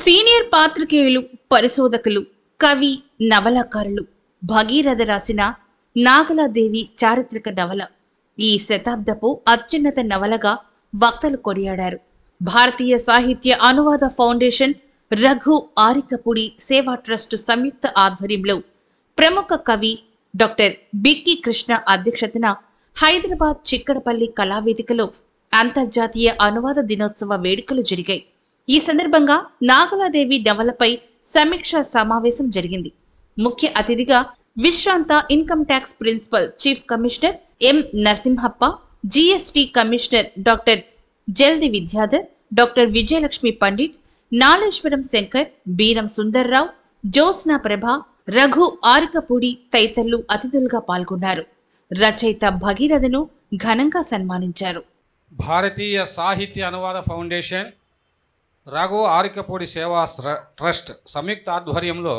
Senior పాత్రికేయులు, పరిశోధకులు, కవి, నవలాకారులు భగీరథ రాసిన నాగలాదేవి చారిత్రక నవల ఈ శతాబ్దపు అత్యున్నత నవలగా వక్తలు కొనియాడారు. భారతీయ సాహిత్య అనువాద ఫౌండేషన్, రఘు ఆరికపూడి సేవా ట్రస్ట్ సంయుక్త ఆధ్వర్యంలో ప్రముఖ కవి డాక్టర్ బిక్కి కృష్ణ అధ్యక్షతన హైదరాబాద్ చిక్కడపల్లి కళావేదికలో అంతర్జాతీయ అనువాద దినోత్సవ వేడుకలు జరిగాయి. ఈ సందర్భంగా నాగలాదేవి నవలపై సమీక్షా సమావేశం జరిగింది. ముఖ్య అతిథిగా విశ్రాంత income tax principal chief commissioner M Narasimhappa, GST commissioner doctor Jaldi Vidyadhar, doctor Vijayalakshmi Pandit, Naleshwaram Shankar, Beeram Sundarrao, Jyotsna Prabha, Raghu Arikapudi తదితరులు అతిథులుగా పాల్గొన్నారు. రచయిత భగీరథను ఘనంగా సన్మానించారు. భారతీయ సాహిత్య అనువాద ఫౌండేషన్, రఘు ఆరికపూడి సేవా ట్రస్ట్ సంయుక్త ఆధ్వర్యంలో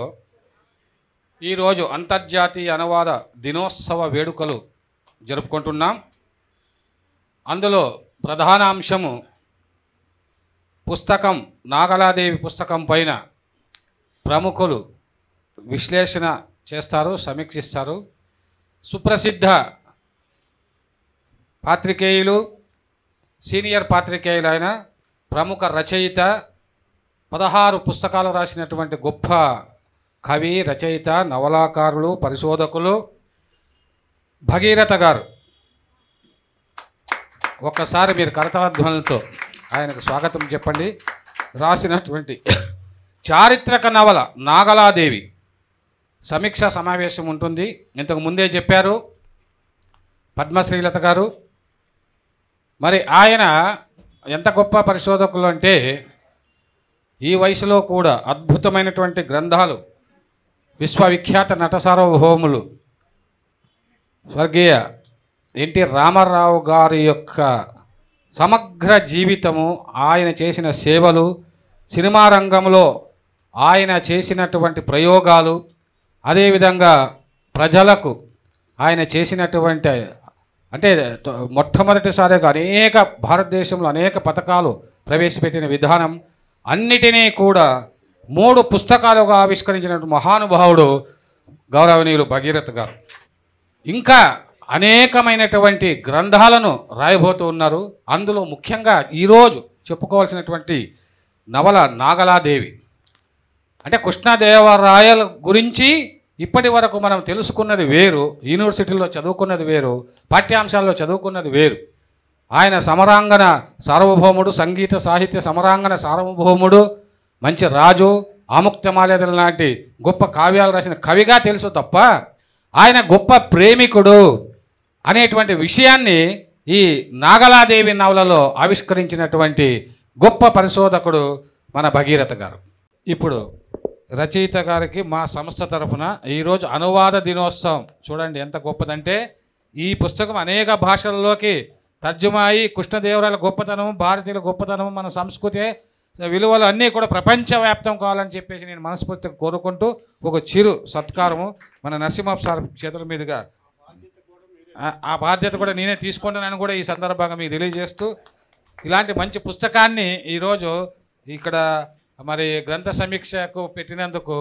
ఈరోజు అంతర్జాతీయ అనువాద దినోత్సవ వేడుకలు జరుపుకుంటున్నాం. అందులో ప్రధాన అంశము పుస్తకం, నాగలాదేవి పుస్తకం పైన ప్రముఖులు విశ్లేషణ చేస్తారు, సమీక్షిస్తారు. సుప్రసిద్ధ పాత్రికేయులు, సీనియర్ పాత్రికేయులైన ప్రముఖ రచయిత, 16 పుస్తకాలు రాసినటువంటి గొప్ప కవి, రచయిత, నవలాకారులు, పరిశోధకులు భగీరథ గారు. ఒక్కసారి మీరు కరతాళధ్వనులతో ఆయనకు స్వాగతం చెప్పండి. రాసినటువంటి చారిత్రక నవల నాగలాదేవి సమీక్షా సమావేశం ఉంటుంది. ఇంతకు ముందే చెప్పారు పద్మశ్రీలత గారు. మరి ఆయన ఎంత గొప్ప పరిశోధకులు అంటే ఈ వయసులో కూడా అద్భుతమైనటువంటి గ్రంథాలు, విశ్వవిఖ్యాత నట సార్వభౌములు స్వర్గీయ ఎన్టీ రామారావు గారి యొక్క సమగ్ర జీవితము, ఆయన చేసిన సేవలు, సినిమా రంగంలో ఆయన చేసినటువంటి ప్రయోగాలు, అదేవిధంగా ప్రజలకు ఆయన చేసినటువంటి అంటే మొట్టమొదటిసారిగా భారతదేశంలో అనేక పథకాలు ప్రవేశపెట్టిన విధానం అన్నిటినీ కూడా 3 పుస్తకాలుగా ఆవిష్కరించినటువంటి మహానుభావుడు గౌరవనీయులు భగీరథ గారు. ఇంకా అనేకమైనటువంటి గ్రంథాలను రాయబోతూ ఉన్నారు. అందులో ముఖ్యంగా ఈరోజు చెప్పుకోవాల్సినటువంటి నవల నాగలాదేవి. అంటే కృష్ణదేవరాయల గురించి ఇప్పటి వరకు మనం తెలుసుకున్నది వేరు, యూనివర్సిటీలో చదువుకున్నది వేరు, పాఠ్యాంశాల్లో చదువుకున్నది వేరు. ఆయన సమరాంగణ సార్వభౌముడు, సంగీత సాహిత్య సమరాంగణ సార్వభౌముడు, మంచి రాజు, ఆముక్తమాల్యదల లాంటి గొప్ప కావ్యాలు రాసిన కవిగా తెలుసు తప్ప ఆయన గొప్ప ప్రేమికుడు అనేటువంటి విషయాన్ని ఈ నాగలాదేవి నవలలో ఆవిష్కరించినటువంటి గొప్ప పరిశోధకుడు మన భగీరథ గారు. ఇప్పుడు రచయిత గారికి మా సంస్థ తరఫున ఈరోజు అనువాద దినోత్సవం చూడండి ఎంత గొప్పదంటే, ఈ పుస్తకం అనేక భాషల్లోకి తర్జుమా అయి కృష్ణదేవరాయల గొప్పతనం, భారతీయుల గొప్పతనం, మన సంస్కృతి విలువలు అన్నీ కూడా ప్రపంచవ్యాప్తం కావాలని చెప్పేసి నేను మనస్ఫూర్తిగా కోరుకుంటూ ఒక చిరు సత్కారము మన నరసింహ సార్ చేతుల మీదుగా, ఆ బాధ్యత కూడా నేనే తీసుకుంటానని కూడా ఈ సందర్భంగా మీకు తెలియజేస్తూ, ఇలాంటి మంచి పుస్తకాన్ని ఈరోజు ఇక్కడ మరి గ్రంథ సమీక్షకు పెట్టినందుకు,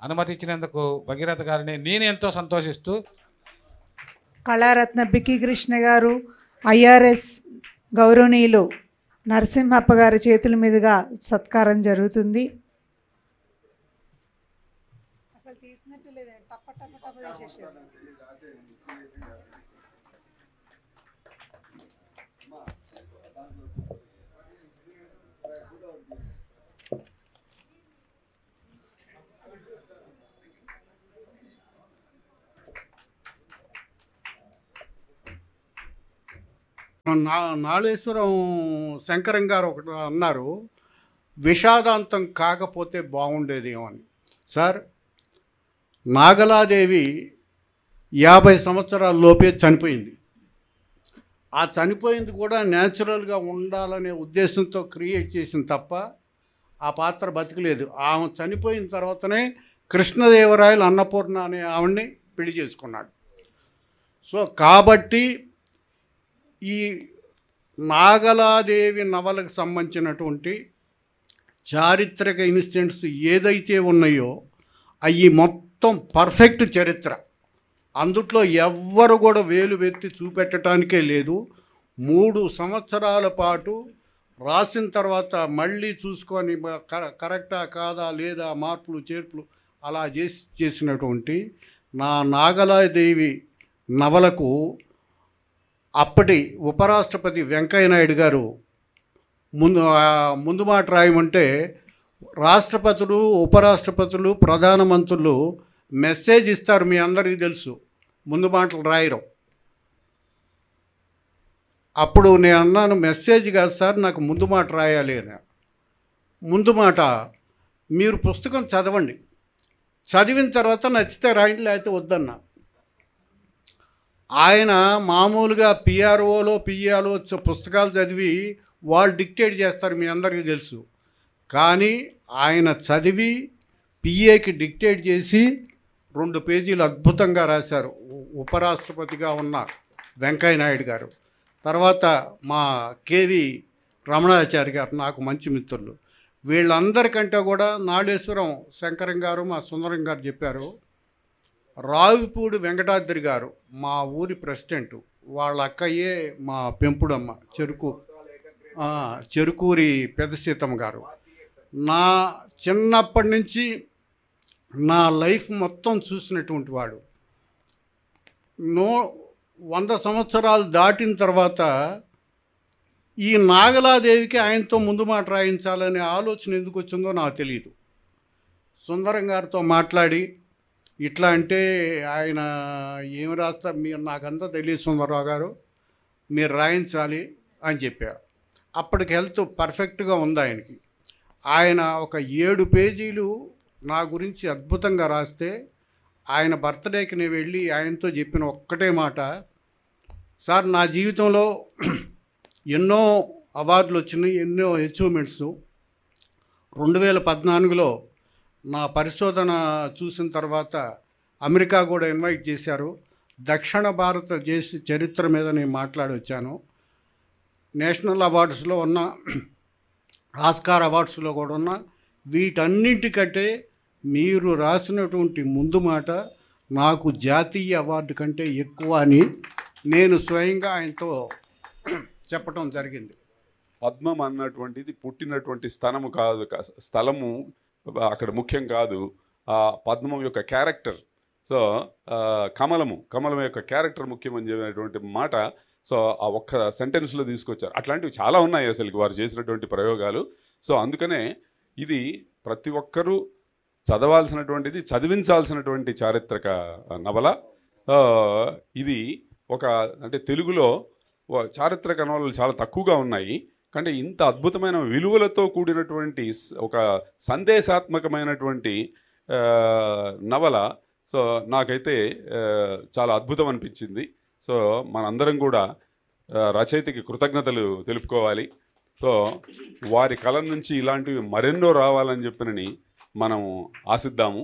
అనుమతి ఇచ్చినందుకు భగీరథ గారిని నేను ఎంతో సంతోషిస్తూ, కళారత్న బిక్కి కృష్ణ గారు, ఐఆర్ఎస్ గౌరవనీయులు నరసింహప్ప గారి చేతుల మీదుగా సత్కారం జరుగుతుంది. అసలు తీసినట్టు లేదండి, టప్ప టప్ప టప్ప చేసేసారు. నాళేశ్వరం శంకరం గారు ఒకటి అన్నారు, విషాదాంతం కాకపోతే బాగుండేదేమో అని. సార్, నాగలాదేవి 50 సంవత్సరాల లోపే చనిపోయింది. ఆ చనిపోయింది కూడా న్యాచురల్గా ఉండాలనే ఉద్దేశంతో క్రియేట్ చేసింది తప్ప ఆ పాత్ర బతికలేదు. ఆమె చనిపోయిన తర్వాతనే కృష్ణదేవరాయలు అన్నపూర్ణ అనే ఆవిడ్ని పెళ్లి చేసుకున్నాడు. సో కాబట్టి ఈ నాగలాదేవి నవలకు సంబంధించినటువంటి చారిత్రక ఇన్సిడెంట్స్ ఏదైతే ఉన్నాయో అవి మొత్తం పర్ఫెక్ట్ చరిత్ర. అందుట్లో ఎవ్వరు కూడా వేలు వెత్తి చూపెట్టడానికే లేదు. 3 సంవత్సరాల పాటు రాసిన తర్వాత మళ్ళీ చూసుకొని కరెక్టా కాదా లేదా మార్పులు చేర్పులు అలా చేసినటువంటి నా నాగలాదేవి నవలకు అప్పటి ఉపరాష్ట్రపతి వెంకయ్యనాయుడు గారు ముందు మాట రాయమంటే రాష్ట్రపతులు, ఉపరాష్ట్రపతులు, ప్రధానమంత్రులు మెసేజ్ ఇస్తారు, మీ అందరికీ తెలుసు, ముందు మాటలు రాయరు. అప్పుడు నేను అన్నాను, మెసేజ్ కాదు సార్, నాకు ముందు మాట రాయాలి అని. ముందు మాట మీరు పుస్తకం చదవండి, చదివిన తర్వాత నచ్చితే రాయండి, లేకపోతే వద్దన్నా. ఆయన మామూలుగా పిఆర్ఓలో పిఆర్ఓ పుస్తకాలు చదివి వాళ్ళు డిక్టేట్ చేస్తారు, మీ అందరికీ తెలుసు. కానీ ఆయన చదివి పిఏకి డిక్టేట్ చేసి 2 పేజీలు అద్భుతంగా రాశారు ఉపరాష్ట్రపతిగా ఉన్న వెంకయ్యనాయుడు గారు. తర్వాత మా కేవి రమణాచారి గారు నాకు మంచి మిత్రులు. వీళ్ళందరికంటే కూడా నాళేశ్వరం శంకరం గారు, మా సుందరం గారు చెప్పారు. రావిపూడి వెంకటాద్రి గారు మా ఊరి ప్రెసిడెంటు, వాళ్ళ అక్కయ్యే మా పెంపుడమ్మ, చెరుకూరి పెద్ద సీతమ్మ గారు. నా చిన్నప్పటి నుంచి నా లైఫ్ మొత్తం చూసినటువంటి వాడు. 100 సంవత్సరాలు దాటిన తర్వాత ఈ నాగలాదేవికి ఆయనతో ముందు మాట రాయించాలనే ఆలోచన ఎందుకు వచ్చిందో నాకు తెలియదు. సుందరం గారితో మాట్లాడి ఇట్లా అంటే ఆయన ఏమి రాస్తారు, మీరు నాకంతా తెలియదు సుందరరావు గారు, మీరు రాయించాలి అని చెప్పారు. అప్పటికి హెల్త్ పర్ఫెక్ట్గా ఉంది ఆయనకి. ఆయన ఒక 7 పేజీలు నా గురించి అద్భుతంగా రాస్తే ఆయన బర్త్డేకి నేను వెళ్ళి ఆయనతో చెప్పిన ఒక్కటే మాట, సార్ నా జీవితంలో ఎన్నో అవార్డులు వచ్చినాయి, ఎన్నో అచీవ్మెంట్స్. 2014లో నా పరిశోధన చూసిన తర్వాత అమెరికా కూడా ఇన్వైట్ చేశారు. దక్షిణ భారతదేశ చరిత్ర మీద నేను మాట్లాడి వచ్చాను. నేషనల్ అవార్డ్స్లో ఉన్న, ఆస్కార్ అవార్డ్స్లో కూడా ఉన్న, వీటన్నింటికంటే మీరు రాసినటువంటి ముందు మాట నాకు జాతీయ అవార్డు కంటే ఎక్కువ అని నేను స్వయంగా ఆయనతో చెప్పటం జరిగింది. పద్మం అన్నటువంటిది పుట్టినటువంటి స్థలము అక్కడ ముఖ్యం కాదు, ఆ పద్మం యొక్క క్యారెక్టర్. సో కమలం యొక్క క్యారెక్టర్ ముఖ్యం అని చెప్పినటువంటి మాట సో ఆ ఒక్క సెంటెన్స్లో తీసుకొచ్చారు. అట్లాంటివి చాలా ఉన్నాయి అసలు వారు చేసినటువంటి ప్రయోగాలు. సో అందుకనే ఇది ప్రతి ఒక్కరూ చదవాల్సినటువంటిది, చదివించాల్సినటువంటి చారిత్రక నవల. ఇది ఒక అంటే తెలుగులో చారిత్రక నవలలు చాలా తక్కువగా ఉన్నాయి, కానీ ఇంత అద్భుతమైన విలువలతో కూడినటువంటి ఒక సందేశాత్మకమైనటువంటి నవల సో నాకైతే చాలా అద్భుతం అనిపించింది. సో మనందరం కూడా రచయితకి కృతజ్ఞతలు తెలుపుకోవాలి. సో వారి కలం నుంచి ఇలాంటివి మరెన్నో రావాలని చెప్పినని మనం ఆశిద్దాము.